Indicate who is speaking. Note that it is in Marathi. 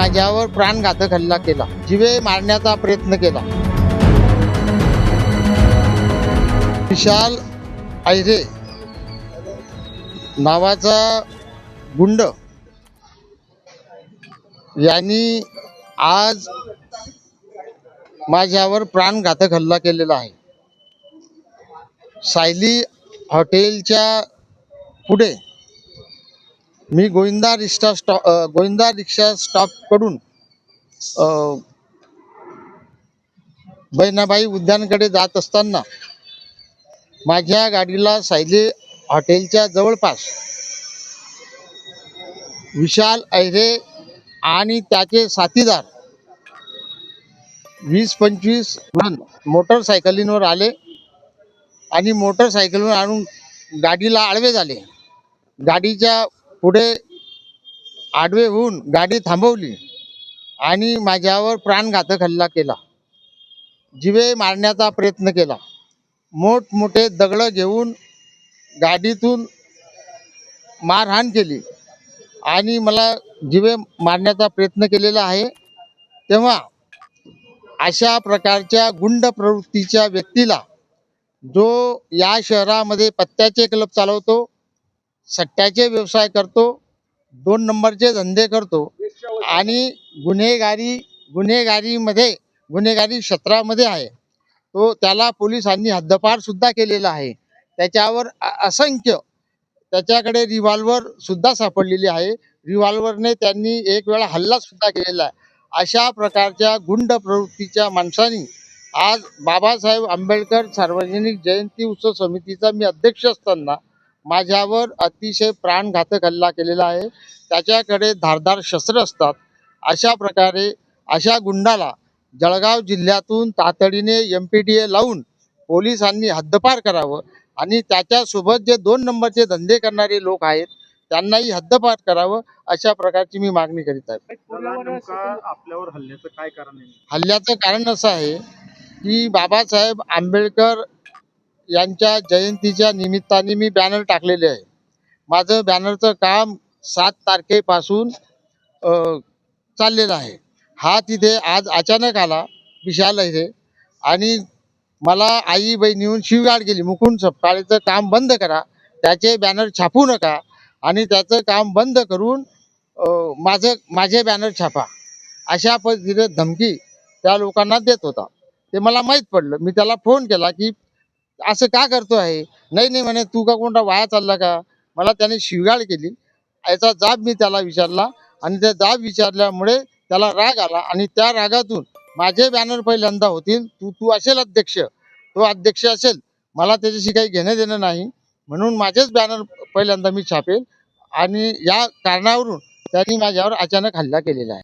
Speaker 1: माझ्यावर प्राणघातक हल्ला केला, जीवे मारण्याचा प्रयत्न केला। विशाल ऐरे नावाचा गुंड यांनी आज माझ्यावर प्राणघातक हल्ला केलेला आहे। सायली हॉटेलच्या पुढे मी गोविंदा रिक्षा स्टॉप कडून बहिणाबाई उद्यानकडे जात असताना माझ्या गाडीला सायली हॉटेलच्या जवळपास विशाल ऐरे आणि त्याचे साथीदार 20-25 जण मोटरसायकलींवर आले आणि मोटरसायकलवर आणून गाडीला आडवे झाले। गाडीच्या पुढे आडवे होऊन गाडी थांबवली आणि माझ्यावर प्राणघातक हल्ला केला, जीवे मारण्याचा प्रयत्न केला। मोठमोठे दगड घेऊन गाडीतून मारहाण केली आणि मला जीवे मारण्याचा प्रयत्न केलेला आहे। तेव्हा अशा प्रकारच्या गुंड प्रवृत्तीच्या व्यक्तीला, जो या शहरामध्ये पत्त्याचे क्लब चालवतो, सट्ट्याचे व्यवसाय करतो, 2 नंबरचे धंदे करतो आणि गुन्हेगारी क्षेत्रामध्ये आहे, तो त्याला पोलिसांनी हद्दपार सुद्धा केलेला आहे। त्याच्यावर असंख्य त्याच्याकडे रिव्हॉल्वर सुद्धा सापडलेली आहे। रिव्हॉल्वरने त्यांनी एक वेळा हल्ला सुद्धा केलेला आहे। अशा प्रकारच्या गुंड प्रवृत्तीच्या माणसांनी आज बाबासाहेब आंबेडकर सार्वजनिक जयंती उत्सव समितीचा मी अध्यक्ष असताना माझ्यावर अतिशय प्राणघातक हल्ला केलेला आहे। त्याच्याकडे धारदार शस्त्र असतात। अशा प्रकारे अशा गुंडाला जळगाव जिल्ह्यातून तातडीने MPDA लावून पोलिसांनी हद्दपार करावं आणि त्याच्यासोबत जे 2 नंबरचे धंदे करणारे लोक आहेत त्यांनाही हद्दपार करावं, अशा प्रकारची मी मागणी करीत आहे।
Speaker 2: आपल्यावर हल्ल्याचं काय कारण आहे?
Speaker 1: हल्ल्याचं कारण असं आहे की बाबासाहेब आंबेडकर यांच्या जयंतीच्या निमित्ताने मी बॅनर टाकलेले आहे। माझं बॅनरचं काम 7 तारखेपासून चाललेलं आहे। हा तिथे आज अचानक आला विशाल ऐरे आणि मला आई बहिणीहून शिवीगाळ केली, मुकुंद सपकाळेचं काम बंद करा, त्याचे बॅनर छापू नका आणि त्याचं काम बंद करून माझे बॅनर छापा, अशा पद्धतीने धमकी त्या लोकांना देत होता। ते मला माहीत पडलं। मी त्याला फोन केला की असं का करतो आहे? नाही म्हणे, तू का कोणता वाया चालला का? मला त्याने शिवीगाळ केली। याचा जाब मी त्याला विचारला आणि त्या जाब विचारल्यामुळे त्याला राग आला आणि त्या रागातून माझे बॅनर पहिल्यांदा होतील, तू असेल अध्यक्ष, तो अध्यक्ष असेल, मला त्याच्याशी काही घेणं देणं नाही, म्हणून माझेच बॅनर पहिल्यांदा मी छापेल आणि या कारणावरून त्यांनी माझ्यावर अचानक हल्ला केलेला आहे।